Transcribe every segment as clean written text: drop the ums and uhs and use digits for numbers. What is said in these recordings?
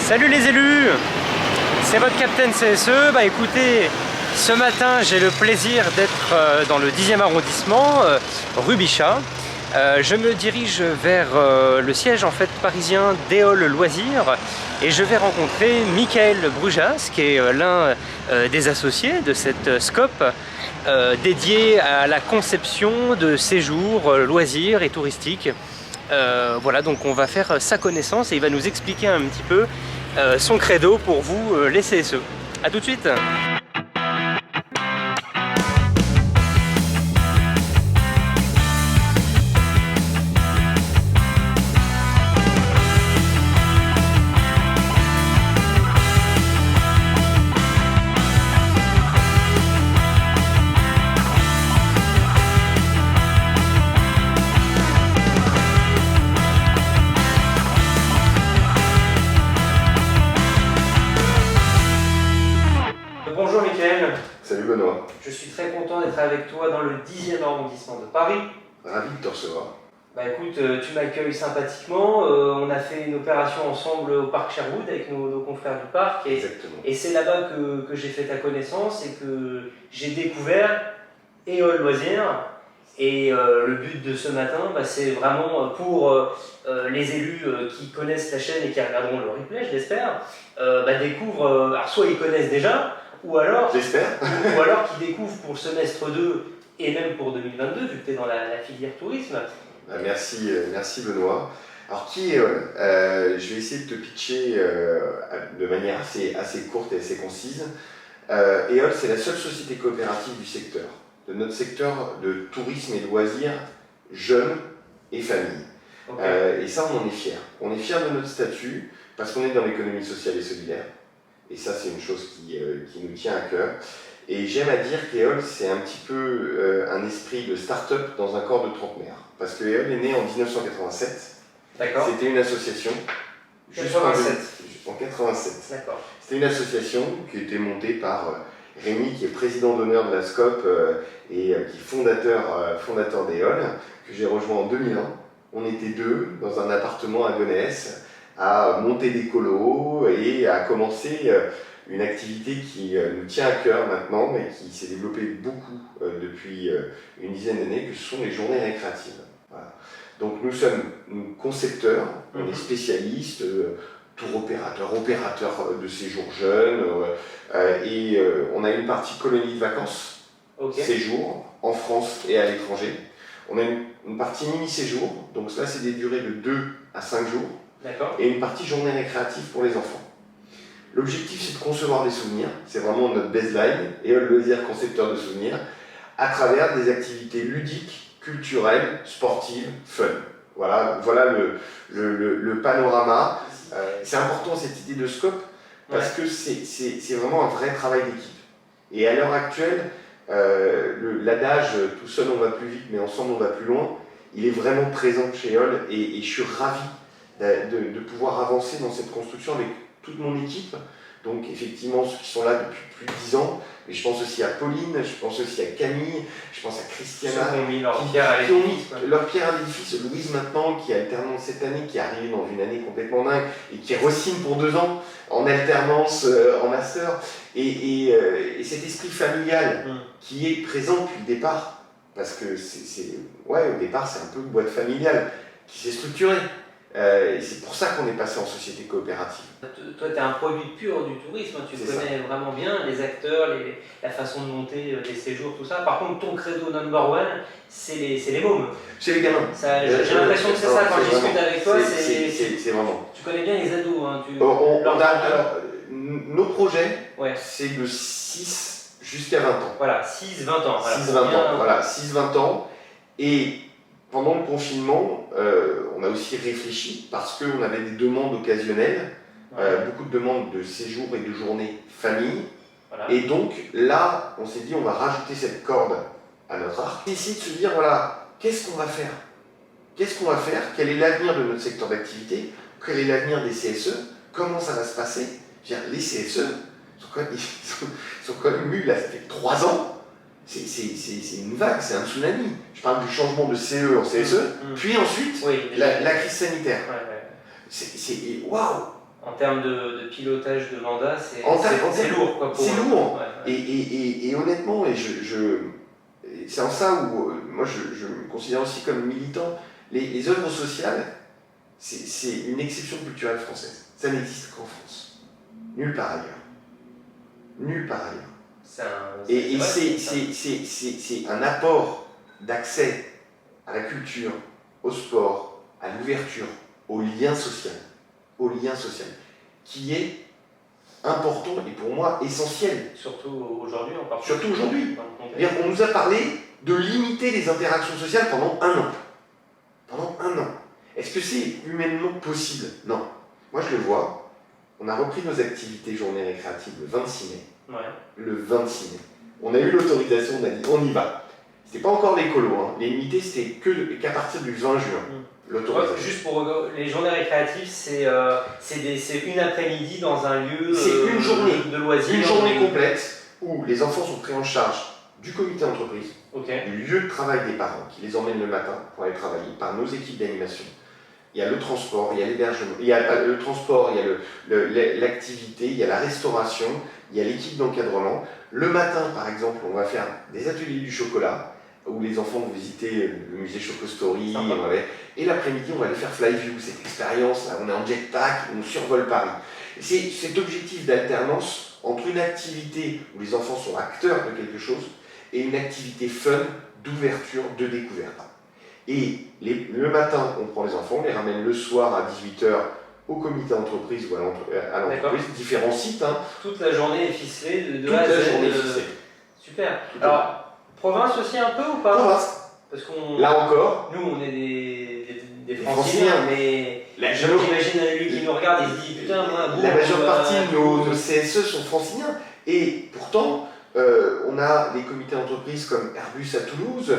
Salut les élus, c'est votre Captain CSE. Bah écoutez, ce matin j'ai le plaisir d'être dans le 10e arrondissement, rue Bichat. Je me dirige vers le siège en fait parisien d'Éole Loisirs et je vais rencontrer Michael Brujas qui est l'un des associés de cette SCOP dédiée à la conception de séjours loisirs et touristiques. Voilà, donc on va faire sa connaissance et il va nous expliquer un petit peu son credo pour vous les CSE. A tout de suite. Bonjour Michael. Salut Benoît. Je suis très content d'être avec toi dans le 10e arrondissement de Paris. Ravi de te recevoir. Bah écoute, tu m'accueilles sympathiquement. On a fait une opération ensemble au parc Sherwood avec nos confrères du parc. Exactement. Et c'est là-bas que j'ai fait ta connaissance et que j'ai découvert Éole Loisirs. Et le but de ce matin, bah, c'est vraiment pour les élus qui connaissent la chaîne et qui regarderont le replay, je l'espère, découvrent, alors soit ils connaissent déjà, ou alors qu'ils découvrent pour le semestre 2 et même pour 2022, vu que tu es dans la filière tourisme. Merci Benoît. Alors qui est Éole? Je vais essayer de te pitcher de manière assez courte et assez concise. Éole, c'est la seule société coopérative du secteur, de notre secteur de tourisme et de loisirs, jeunes et familles. Okay. Et ça, on en est fiers. On est fiers de notre statut parce qu'on est dans l'économie sociale et solidaire. Et ça, c'est une chose qui nous tient à cœur. Et j'aime à dire qu'Éole, c'est un petit peu un esprit de start-up dans un corps de trentenaire. Parce que Éole est né en 1987. D'accord. C'était une association. En 87. D'accord. C'était une association qui était montée par Rémi, qui est président d'honneur de la SCOP et qui est fondateur d'Éole, que j'ai rejoint en 2001. On était deux dans un appartement à Gonesse, à monter des colos et à commencer une activité qui nous tient à cœur maintenant, mais qui s'est développée beaucoup depuis une dizaine d'années, que ce sont les journées récréatives. Voilà. Donc nous sommes concepteurs, on est spécialistes, tour opérateurs de séjours jeunes, et on a une partie colonie de vacances, séjours, en France et à l'étranger. On a une partie mini-séjour, donc ça c'est des durées de 2 à 5 jours. Et une partie journée récréative pour les enfants. L'objectif, c'est de concevoir des souvenirs, c'est vraiment notre baseline, Éole Loisirs, concepteur de souvenirs, à travers des activités ludiques, culturelles, sportives, fun. Voilà le panorama. C'est important cette idée de scope, parce que c'est vraiment un vrai travail d'équipe. Et à l'heure actuelle, l'adage « tout seul on va plus vite, mais ensemble on va plus loin », il est vraiment présent chez Éole, et je suis ravi de pouvoir avancer dans cette construction avec toute mon équipe. Donc effectivement ceux qui sont là depuis plus de 10 ans, mais je pense aussi à Pauline, je pense aussi à Camille, je pense à Christiana, qui ont mis leur pierre à l'édifice. Leur pierre à l'édifice, Louise maintenant qui est alternante cette année, qui est arrivée dans une année complètement dingue et qui re-signe pour 2 ans en alternance, en master, et cet esprit familial qui est présent depuis le départ, parce que au départ c'est un peu une boîte familiale qui s'est structurée. Et c'est pour ça qu'on est passé en société coopérative. Toi, tu es un produit pur du tourisme, tu connais vraiment bien les acteurs, la façon de monter des séjours, tout ça. Par contre, ton credo number one, c'est les mômes. C'est les gamins. J'ai l'impression que c'est ça quand je discute avec toi. C'est vraiment. Tu connais bien les ados. Hein, alors, nos projets, c'est de 6 jusqu'à 20 ans. Voilà, 6-20 ans. 6-20 ans. Et pendant le confinement, on a aussi réfléchi parce qu'on avait des demandes occasionnelles, beaucoup de demandes de séjours et de journées famille. Voilà. Et donc là, on s'est dit on va rajouter cette corde à notre arc. Essayer de se dire voilà, qu'est-ce qu'on va faire? Qu'est-ce qu'on va faire? Quel est l'avenir de notre secteur d'activité? Quel est l'avenir des CSE? Comment ça va se passer? Les CSE sont quand même eus, là, ça fait 3 ans. C'est une vague, c'est un tsunami. Je parle du changement de CE en CSE, puis ensuite la crise sanitaire. C'est waouh! En termes de pilotage de mandat, c'est lourd. C'est lourd. Et honnêtement, c'est en ça où moi je me considère aussi comme militant. Les œuvres sociales, c'est une exception culturelle française. Ça n'existe qu'en France. Nulle part ailleurs. Nulle part ailleurs. C'est un apport d'accès à la culture, au sport, à l'ouverture, au lien social, qui est important et pour moi essentiel. Surtout aujourd'hui, on parle. Surtout aujourd'hui. On nous a parlé de limiter les interactions sociales pendant un an. Pendant un an. Est-ce que c'est humainement possible? Non. Moi je le vois. On a repris nos activités journées récréatives le 26 mai. Ouais. Le 26 mai. On a eu l'autorisation, on a dit on y va. C'était pas encore l'écolo, hein. Les limités c'était qu'à partir du 20 juin. L'autorisation. Ouais, juste pour les journées récréatives, c'est une après-midi dans un lieu c'est une journée de loisirs. Une journée complète où les enfants sont pris en charge du comité d'entreprise, du lieu de travail des parents qui les emmènent le matin pour aller travailler, par nos équipes d'animation. Il y a le transport, il y a l'hébergement, il y a le transport, il y a l'activité, il y a la restauration, il y a l'équipe d'encadrement. Le matin, par exemple, on va faire des ateliers du chocolat, où les enfants vont visiter le musée Chocostory, et l'après-midi, on va aller faire Flyview, cette expérience, là, on est en jetpack, on survole Paris. C'est cet objectif d'alternance entre une activité où les enfants sont acteurs de quelque chose et une activité fun, d'ouverture, de découverte. Et le matin, on prend les enfants, on les ramène le soir à 18 h au comité d'entreprise ou à l'entreprise, différents sites. Hein. Toute la journée est ficelée de Toute A à Z. la journée est ficelée. Super. Alors, province aussi un peu ou pas? Province. Parce qu'on, là encore, nous on est des franciliens, mais j'imagine un élu qui nous regarde et se dit putain, moi, la majeure partie de nos CSE sont franciliens. Et pourtant, on a des comités d'entreprise comme Airbus à Toulouse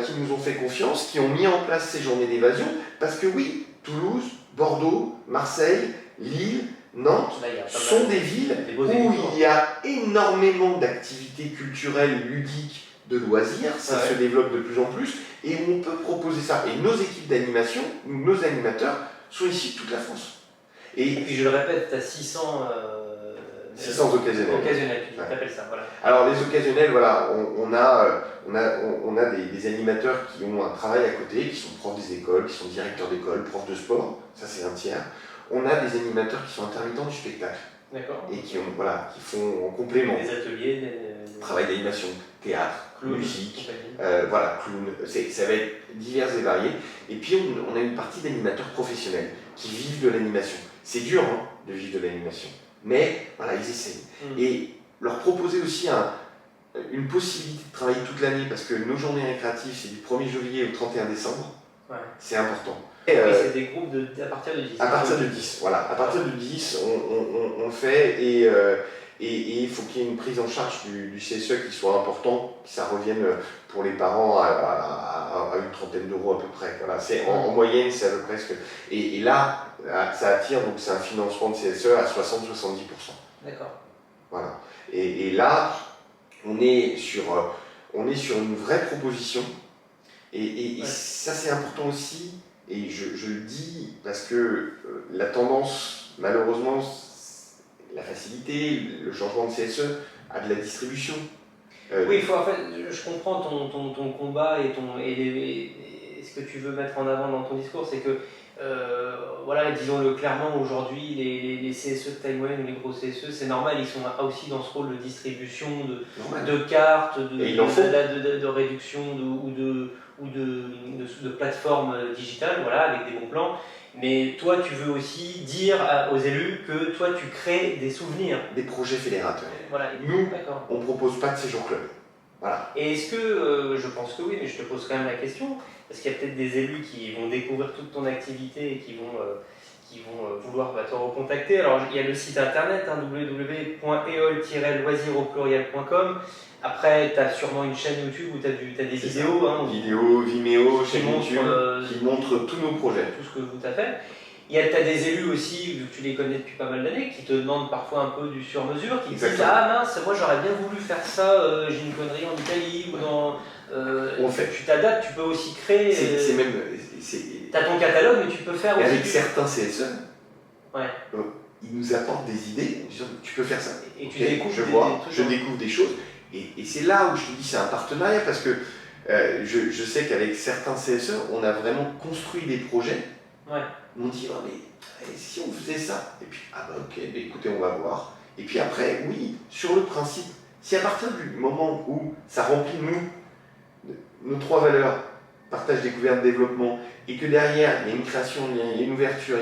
qui nous ont fait confiance, qui ont mis en place ces journées d'évasion. Parce que oui, Toulouse, Bordeaux, Marseille, Lille, Nantes sont des villes où il y a énormément d'activités culturelles, ludiques, de loisirs, ça se développe de plus en plus, et où on peut proposer ça. Et nos équipes d'animation, nos animateurs, sont ici de toute la France. Et puis je le répète, tu as 600 occasionnels. Tu t'appelles ça, voilà. Alors les occasionnels, voilà, on a des animateurs qui ont un travail à côté, qui sont profs des écoles, qui sont directeurs d'école, profs de sport, ça c'est un tiers. On a des animateurs qui sont intermittents du spectacle. D'accord. Et qui font en complément. Des ateliers, travail d'animation, théâtre, clown, musique, clown, ça va être divers et varié. Et puis on a une partie d'animateurs professionnels qui vivent de l'animation. C'est dur de vivre de l'animation, mais voilà, ils essayent. Et leur proposer aussi une possibilité de travailler toute l'année, parce que nos journées récréatives, c'est du 1er juillet au 31 décembre, c'est important. Oui, c'est des groupes à partir de 10. À partir de 10, voilà. À partir de 10, on fait, et il faut qu'il y ait une prise en charge du CSE qui soit important, que ça revienne pour les parents à une trentaine d'euros à peu près. Voilà. En moyenne, c'est à peu près ce que... Et là, ça attire, donc c'est un financement de CSE à 60-70%. D'accord. Voilà. Et là, on est sur une vraie proposition, et ça c'est important aussi. Et je le dis parce que la tendance, malheureusement, la facilité, le changement de CSE a de la distribution. Oui, en fait, je comprends ton combat et ce que tu veux mettre en avant dans ton discours, c'est que, disons-le clairement, aujourd'hui, les CSE de taille moyenne ou les gros CSE, c'est normal, ils sont aussi dans ce rôle de distribution de cartes, de réduction ou de plateformes digitales, avec des bons plans. Mais toi, tu veux aussi dire aux élus que toi, tu crées des souvenirs. Des projets fédérateurs. Voilà. Nous, on ne propose pas de séjour club. Voilà. Et est-ce que, je pense que oui, mais je te pose quand même la question, parce qu'il y a peut-être des élus qui vont découvrir toute ton activité et qui vont vouloir te recontacter. Alors, il y a le site internet, www.eol-loisir.com. Après, tu as sûrement une chaîne YouTube où tu as des vidéos. Vidéos, Vimeo, chaîne YouTube, qui montrent tous nos projets. Tout ce que vous avez fait. Tu as des élus aussi, vu que tu les connais depuis pas mal d'années, qui te demandent parfois un peu du sur-mesure, qui te disent « Ah mince, moi j'aurais bien voulu faire ça, j'ai une connerie en Italie » ou dans... On fait. Tu t'adaptes, tu peux aussi créer... Tu as ton catalogue, mais tu peux faire aussi... Avec certains CSE, ils nous apportent des idées en disant tu peux faire ça. Et tu Ok, découvres je découvre des choses. Et c'est là où je te dis c'est un partenariat parce que je sais qu'avec certains CSE, on a vraiment construit des projets. Ouais. On dit oh, mais si on faisait ça. Et puis ah bah ok, bah, écoutez, on va voir. Et puis après, oui, sur le principe, si à partir du moment où ça remplit nos 3 valeurs, partage, découverte, développement, et que derrière il y a une création, il y a une ouverture,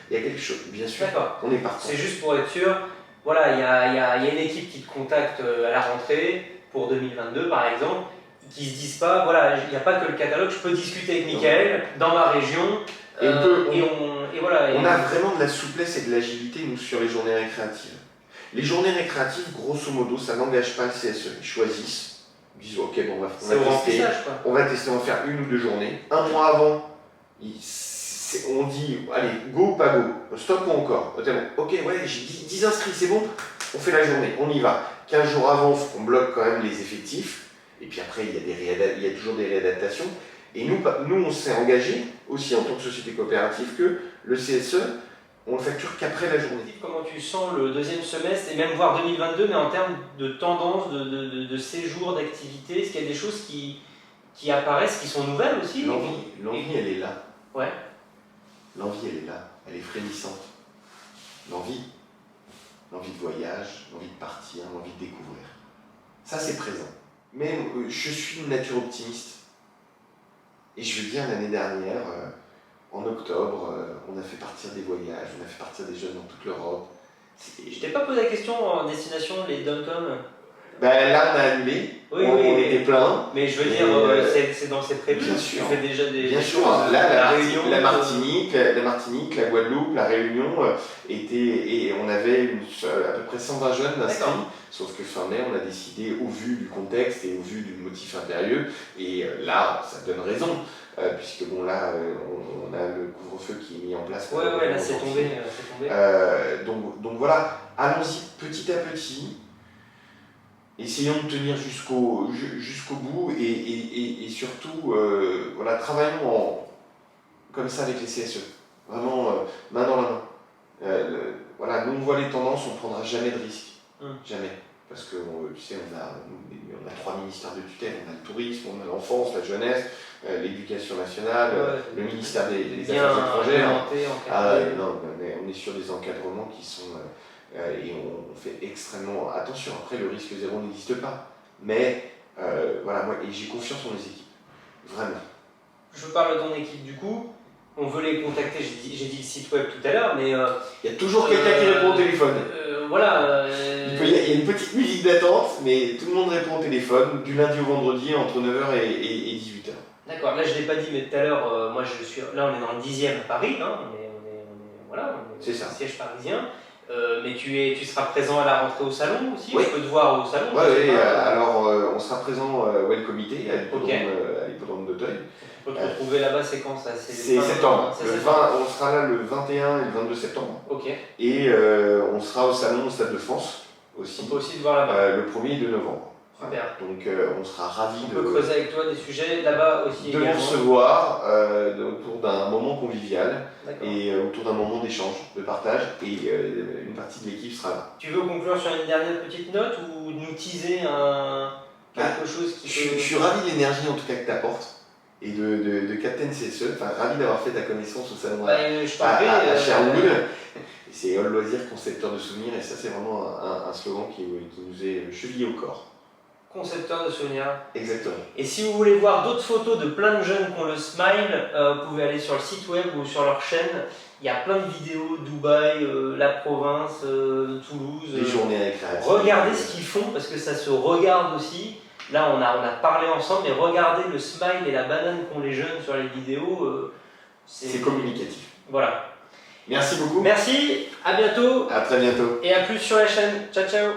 il y a quelque chose, bien sûr, on est parti. C'est juste pour être sûr, voilà, il y a une équipe qui te contacte à la rentrée pour 2022 par exemple, qui se disent pas, voilà, il n'y a pas que le catalogue, je peux discuter avec Michael dans ma région. Et voilà, on a vraiment de la souplesse et de l'agilité, nous, sur les journées récréatives. Les journées récréatives, grosso modo, ça n'engage pas le CSE. Ils choisissent, ils disent ok, bon, on va tester, on va faire 1 ou 2 journées. Un mois avant, on dit allez, go ou pas go, stop ou encore. Ok, ouais, j'ai 10 inscrits, c'est bon, on fait la journée, on y va. 15 jours avant, on bloque quand même les effectifs. Et puis après, il y a toujours des réadaptations. Et nous, on s'est engagé aussi en tant que société coopérative que le CSE, on le facture qu'après la journée. Comment tu sens le 2e semestre et même voire 2022, mais en termes de tendance, de séjour, d'activité, est-ce qu'il y a des choses qui apparaissent, qui sont nouvelles aussi? L'envie, elle est là. Ouais. L'envie, elle est là. Elle est frémissante. L'envie de voyage, l'envie de partir, l'envie de découvrir. Ça, c'est présent. Mais je suis une nature optimiste. Et je veux dire, l'année dernière, en octobre, on a fait partir des voyages, on a fait partir des jeunes dans toute l'Europe. Je t'ai pas posé la question en destination, les dom-toms. Ben là, on a annulé, on était plein. Mais je veux dire, c'est dans ces prévues. Bien sûr. Tu fais déjà des bien sûr. choses. Là, la Réunion, la Martinique, la Guadeloupe, la Réunion, et on avait à peu près 120 jeunes inscrits. Sauf que fin mai, on a décidé, au vu du contexte et au vu du motif impérieux, et là, ça donne raison, puisque bon, là, on a le couvre-feu qui est mis en place. Ouais, là, c'est tombé. Donc voilà, allons-y petit à petit. Essayons de tenir jusqu'au bout et surtout, voilà, travaillons comme ça avec les CSE. Vraiment, main dans la main. Voilà, nous on voit les tendances, on ne prendra jamais de risques. Jamais. Parce que tu sais, on a 3 ministères de tutelle, on a le tourisme, on a l'enfance, la jeunesse, l'éducation nationale, le ministère des Affaires étrangères. On est sur des encadrements qui sont... et on fait extrêmement attention. Après, le risque zéro n'existe pas. Mais voilà, moi, et j'ai confiance en les équipes. Vraiment. Je parle de ton équipe du coup. On veut les contacter, j'ai dit le site web tout à l'heure, mais... il y a toujours quelqu'un qui répond au téléphone. Voilà. Il y a une petite musique d'attente, mais tout le monde répond au téléphone, du lundi au vendredi, entre 9h et 18h. D'accord, là je ne l'ai pas dit, mais tout à l'heure, moi là on est dans le 10e à Paris, hein, on est c'est ça. Au siège parisien. Mais tu seras présent à la rentrée au salon aussi, oui. On peut te voir au salon. Oui, alors on sera présent au comité à l'hippodrome d'Auteuil. On peut te retrouver là-bas, c'est quand ça? C'est septembre. On sera là le 21 et le 22 septembre. Ok. Et on sera au salon au Stade de France aussi. On peut aussi te voir là-bas. Le 1er et 2 novembre. Super. Donc on sera ravis de... On peut creuser avec toi des sujets là-bas aussi. De nous recevoir autour d'un moment convivial et autour d'un moment d'échange, de partage, et une partie de l'équipe sera là. Tu veux conclure sur une dernière petite note ou nous teaser quelque chose qui peut... Je suis ravi de l'énergie en tout cas que tu apportes et de Captain CSE, enfin ravi d'avoir fait ta connaissance au salon à Sherwood. C'est All Loisirs, concepteur de souvenirs, et ça c'est vraiment un slogan qui nous est chevillé au corps. Concepteur de souvenirs. Exactement. Et si vous voulez voir d'autres photos de plein de jeunes qui ont le smile, vous pouvez aller sur le site web ou sur leur chaîne. Il y a plein de vidéos, Dubaï, la province, Toulouse. Les journées récréatives. Regardez ce qu'ils font parce que ça se regarde aussi. Là, on a parlé ensemble, mais regardez le smile et la banane qu'ont les jeunes sur les vidéos. C'est communicatif. Voilà. Merci beaucoup. Merci, à bientôt. À très bientôt. Et à plus sur la chaîne. Ciao, ciao.